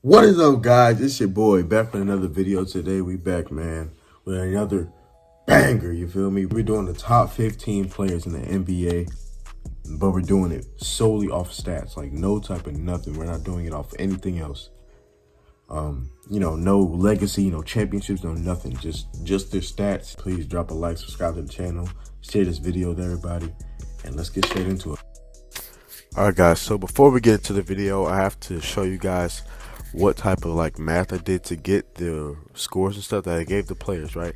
What is up, guys? It's your boy back with another video today. We back, man, with another banger. You feel me? We're doing the top 15 players in the NBA, but we're doing it solely off stats, like no type of nothing. We're not doing it off anything else. No legacy, no championships, no nothing. Just their stats. Please drop a like, subscribe to the channel, share this video with everybody, and let's get straight into it. All right, guys. So before we get into the video, I have to show you guys what type of math I did to get the scores and stuff that I gave the players, right?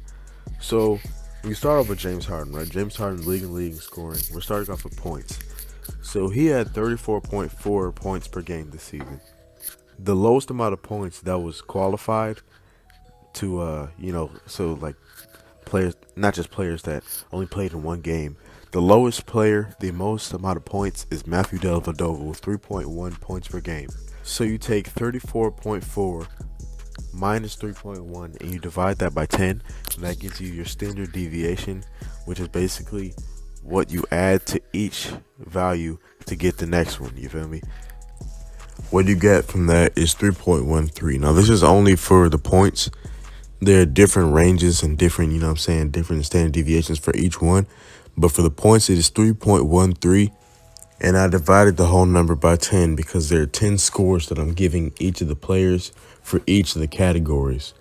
So we start off with James Harden, right? James Harden leading in scoring. We're starting off with points. So he had 34.4 points per game this season. The lowest amount of points that was qualified to players, not just players that only played in one game. The lowest player, the most amount of points, is Matthew Dellavedova with 3.1 points per game. So you take 34.4 minus 3.1 and you divide that by 10, and that gives you your standard deviation, which is basically what you add to each value to get the next one. You feel me? What you get from that is 3.13. Now this is only for the points. There are different ranges and different, different standard deviations for each one. But for the points, it is 3.13. And I divided the whole number by 10 because there are 10 scores that I'm giving each of the players for each of the categories.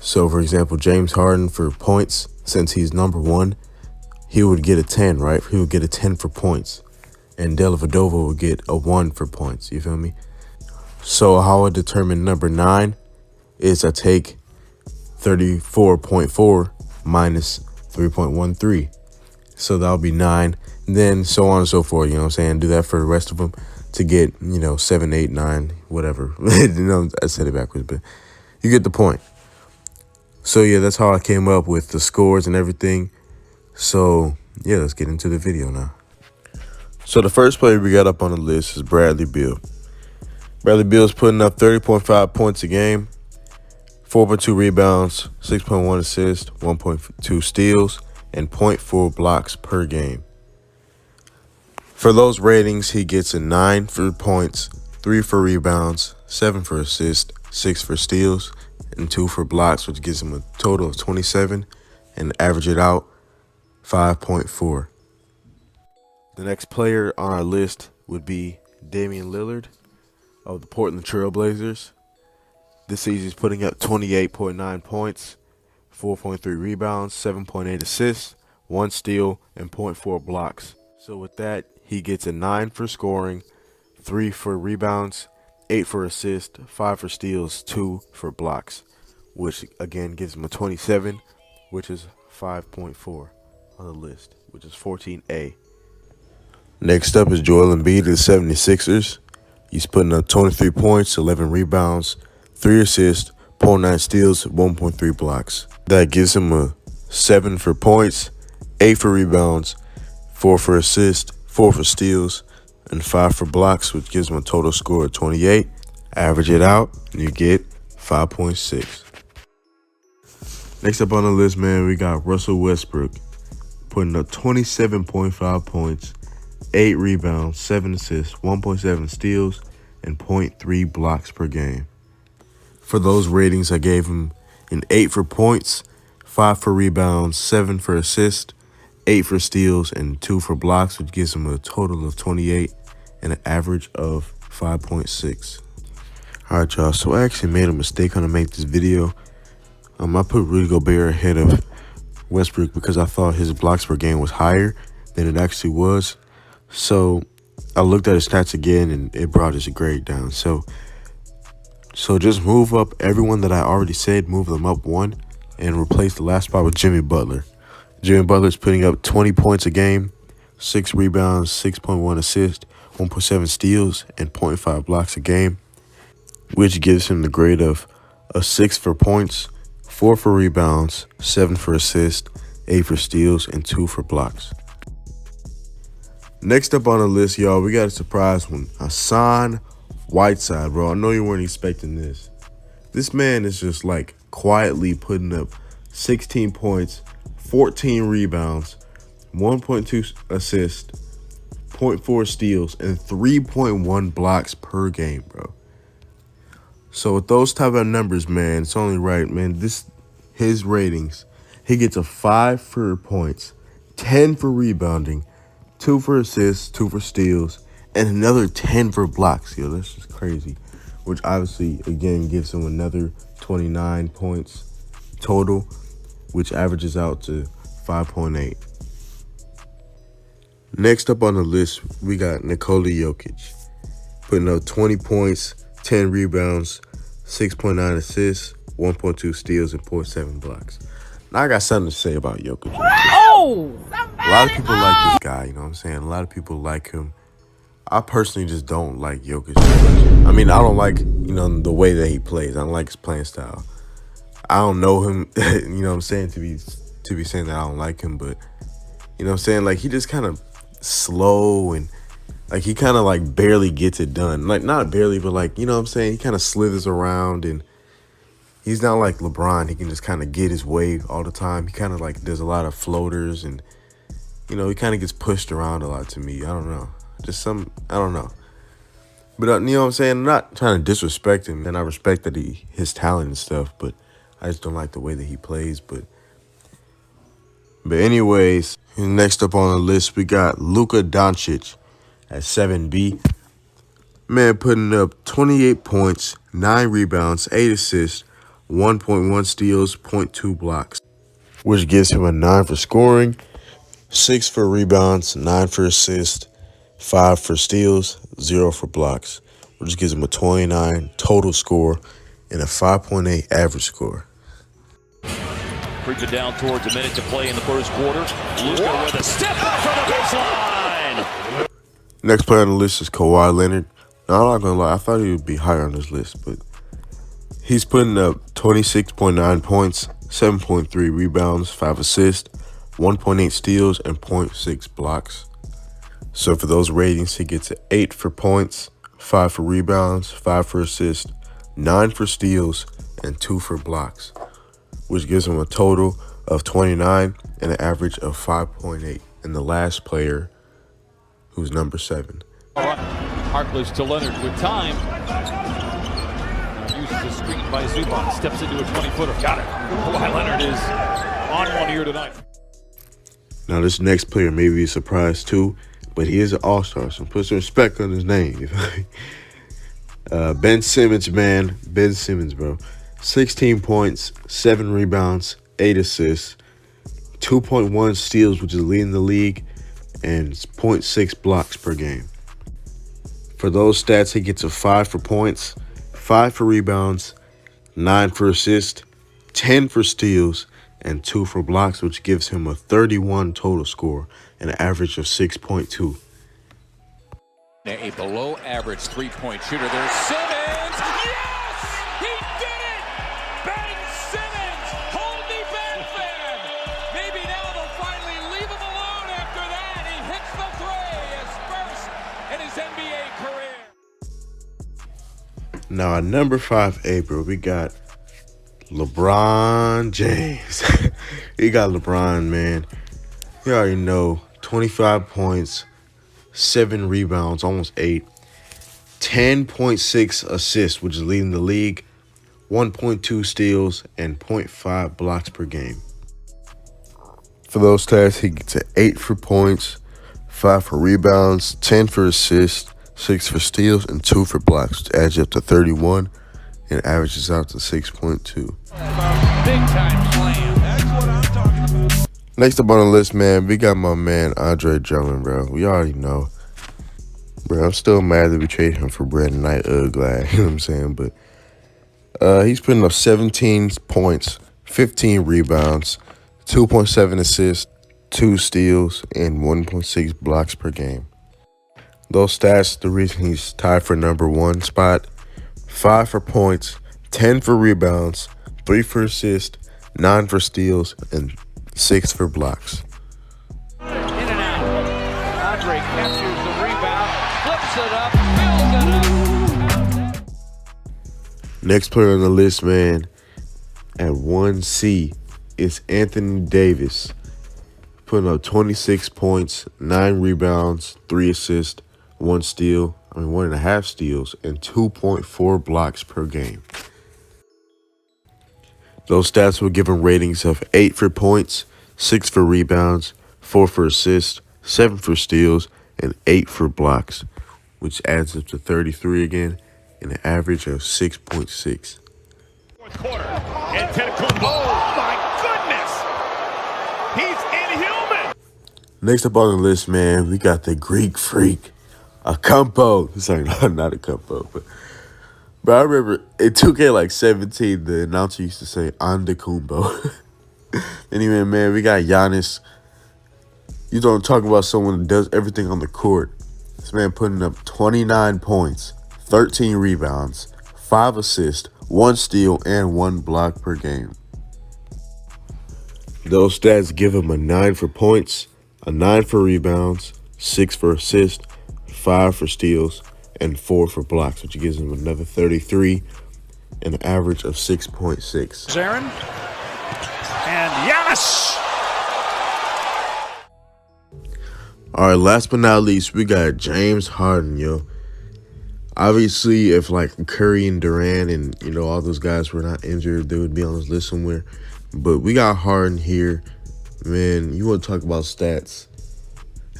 So, for example, James Harden for points, since he's number one, he would get a 10, right? He would get a 10 for points. And Dellavedova would get a 1 for points. You feel me? So how I determine number 9 is I take 34.4 minus 3.13. So that'll be 9. Then so on and so forth, you know what I'm saying? Do that for the rest of them to get, 7, 8, 9, whatever. I said it backwards, but you get the point. So yeah, that's how I came up with the scores and everything. So yeah, let's get into the video now. So the first player we got up on the list is Bradley Beal. Bradley Beal's putting up 30.5 points a game, 4.2 rebounds, 6.1 assists, 1.2 steals, and 0.4 blocks per game. For those ratings, he gets a 9 for points, 3 for rebounds, 7 for assists, 6 for steals, and 2 for blocks, which gives him a total of 27, and average it out, 5.4. The next player on our list would be Damian Lillard of the Portland Trail Blazers. This season he's putting up 28.9 points, 4.3 rebounds, 7.8 assists, 1 steal, and 0.4 blocks. So with that, he gets a 9 for scoring, 3 for rebounds, 8 for assists, 5 for steals, 2 for blocks, which again gives him a 27, which is 5.4 on the list, which is 14A. Next up is Joel Embiid of the 76ers. He's putting up 23 points, 11 rebounds, 3 assists, 0.9 steals, 1.3 blocks. That gives him a 7 for points, 8 for rebounds, 4 for assists, 4 for steals, and 5 for blocks, which gives him a total score of 28. Average it out, and you get 5.6. Next up on the list, man, we got Russell Westbrook, putting up 27.5 points, 8 rebounds, 7 assists, 1.7 steals, and 0.3 blocks per game. For those ratings, I gave him an 8 for points, 5 for rebounds, 7 for assists, 8 for steals, and 2 for blocks, which gives him a total of 28 and an average of 5.6. All right, y'all. So I actually made a mistake on to make this video. I put Rudy Gobert ahead of Westbrook because I thought his blocks per game was higher than it actually was. So I looked at his stats again, and it brought his grade down. So just move up everyone that I already said, move them up 1, and replace the last spot with Jimmy Butler. Jimmy Butler's putting up 20 points a game, 6 rebounds, 6.1 assists, 1.7 steals, and 0.5 blocks a game, which gives him the grade of a 6 for points, 4 for rebounds, 7 for assists, 8 for steals, and 2 for blocks. Next up on the list, y'all, we got a surprise one. Hassan Whiteside, bro. I know you weren't expecting this. This man is just quietly putting up 16 points, 14 rebounds, 1.2 assists, 0.4 steals, and 3.1 blocks per game, bro. So with those type of numbers, man, it's only right, man. His ratings. He gets a 5 for points, 10 for rebounding, 2 for assists, 2 for steals, and another 10 for blocks. Yo, that's just crazy. Which obviously, again, gives him another 29 points total, which averages out to 5.8. Next up on the list, we got Nikola Jokic, putting up 20 points, 10 rebounds, 6.9 assists, 1.2 steals, and 0.7 blocks. Now I got something to say about Jokic. Oh! A lot of people like this guy, you know what I'm saying? A lot of people like him. I personally just don't like Jokic that much. I mean, I don't like, the way that he plays. I don't like his playing style. I don't know him, you know what I'm saying, to be saying that I don't like him, but, you know what I'm saying? Like, he just kind of slow and, like, he kind of, like, barely gets it done. Like, not barely, but, like, you know what I'm saying? He kind of slithers around, and he's not like LeBron. He can just kind of get his way all the time. He kind of, like, does a lot of floaters, and, he kind of gets pushed around a lot to me. I don't know. I don't know. But, you know what I'm saying? I'm not trying to disrespect him, and I respect that his talent and stuff, but I just don't like the way that he plays. But anyways, next up on the list, we got Luka Doncic at 7B. Man, putting up 28 points, 9 rebounds, 8 assists, 1.1 steals, 0.2 blocks, which gives him a 9 for scoring, 6 for rebounds, 9 for assists, 5 for steals, 0 for blocks, which gives him a 29 total score and a 5.8 average score. Brings it down towards a minute to play in the first quarter. Luka with a step back from the baseline. Next player on the list is Kawhi Leonard. Now, I'm not going to lie, I thought he would be higher on this list, but he's putting up 26.9 points, 7.3 rebounds, 5 assists, 1.8 steals, and 0.6 blocks. So for those ratings, he gets an 8 for points, 5 for rebounds, 5 for assists, 9 for steals, and 2 for blocks, which gives him a total of 29 and an average of 5.8. And the last player, who's number 7. All right, Harkless to Leonard with time. Uses a screen by Zubac, steps into a 20-footer. Got it. Kawhi Leonard is on one here tonight. Now this next player may be a surprise too, but he is an all-star, so put some respect on his name. Ben Simmons, man. Ben Simmons, bro. 16 points, 7 rebounds, 8 assists, 2.1 steals, which is leading the league, and 0.6 blocks per game. For those stats, he gets a 5 for points, 5 for rebounds, 9 for assists, 10 for steals, and 2 for blocks, which gives him a 31 total score and an average of 6.2. A below-average three-point shooter. There's Simmons. Yes! He did it! Ben Simmons! Hold me back, fan! Maybe now they'll finally leave him alone after that. He hits the three, his first in his NBA career. Now, at number 5A, bro, we got LeBron James. We got LeBron, man. You already know, 25 points, 7 rebounds, almost 8, 10.6 assists, which is leading the league, 1.2 steals, and 0.5 blocks per game. For those stats, he gets an 8 for points, 5 for rebounds, 10 for assists, 6 for steals, and 2 for blocks, which adds up to 31 and averages out to 6.2. Big time slam. That's what I'm talking about. Next up on the list, man, we got my man Andre Drummond, bro. We already know. Bro, I'm still mad that we traded him for Brandon Knight. Glad, you know what I'm saying? But he's putting up 17 points, 15 rebounds, 2.7 assists, 2 steals, and 1.6 blocks per game. Those stats, the reason he's tied for number 1 spot: 5 for points, 10 for rebounds, 3 for assists, 9 for steals, and 6 for blocks. In and out. Andre captures the rebound, flips it up, fills it up. Next player on the list, man, at 1C is Anthony Davis, putting up 26 points, 9 rebounds, 3 assists, 1 steal, 1.5 steals, and 2.4 blocks per game. Those stats will give him ratings of 8 for points, 6 for rebounds, 4 for assists, 7 for steals, and 8 for blocks, which adds up to 33 again, and an average of 6.6. Fourth quarter. Oh my goodness! He's inhuman! Next up on the list, man, we got the Greek Freak, Acampo. Sorry, not Acampo, but I remember in 2K like 17, the announcer used to say Antetokounmpo. Anyway, man, we got Giannis. You don't talk about someone that does everything on the court. This man putting up 29 points, 13 rebounds, 5 assists, 1 steal, and 1 block per game. Those stats give him a 9 for points, a 9 for rebounds, 6 for assists, 5 for steals, and 4 for blocks, which gives him another 33 and an average of 6.6. Aaron and Giannis. All right, last but not least, we got James Harden, yo. Obviously, if like Curry and Durant and all those guys were not injured, they would be on this list somewhere. But we got Harden here, man. You want to talk about stats?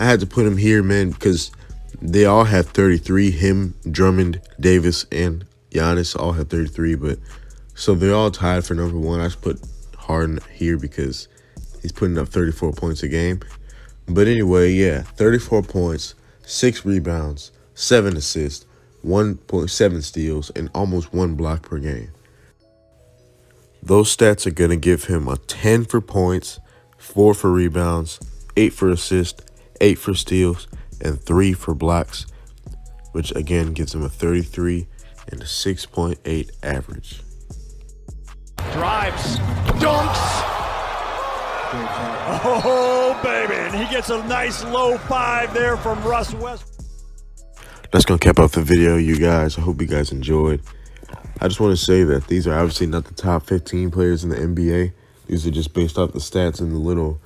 I had to put him here, man, because they all have 33. Him, Drummond, Davis, and Giannis all have 33. But so they're all tied for number 1. I just put Harden here because he's putting up 34 points a game. But anyway, yeah, 34 points, 6 rebounds, 7 assists, 1.7 steals, and almost 1 block per game. Those stats are going to give him a 10 for points, 4 for rebounds, 8 for assists, 8 for steals, and 3 for blocks, which again gives him a 33 and a 6.8 average. Drives, dunks. Oh, baby. And he gets a nice low 5 there from Russ Westbrook. That's going to cap off the video, you guys. I hope you guys enjoyed. I just want to say that these are obviously not the top 15 players in the NBA. These are just based off the stats and the little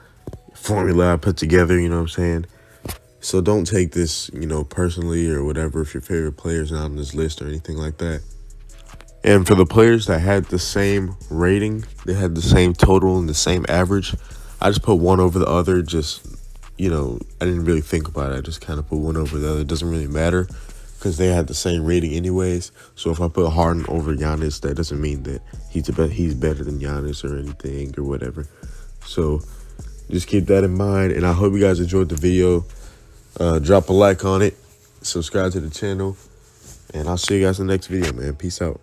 formula I put together, you know what I'm saying? So don't take this, personally or whatever if your favorite player's not on this list or anything like that. And for the players that had the same rating, they had the same total and the same average, I just put one over the other. Just, I didn't really think about it. I just kind of put one over the other. It doesn't really matter because they had the same rating anyways. So if I put Harden over Giannis, that doesn't mean that he's better than Giannis or anything or whatever. So just keep that in mind. And I hope you guys enjoyed the video. Drop a like on it. Subscribe to the channel. And I'll see you guys in the next video, man. Peace out.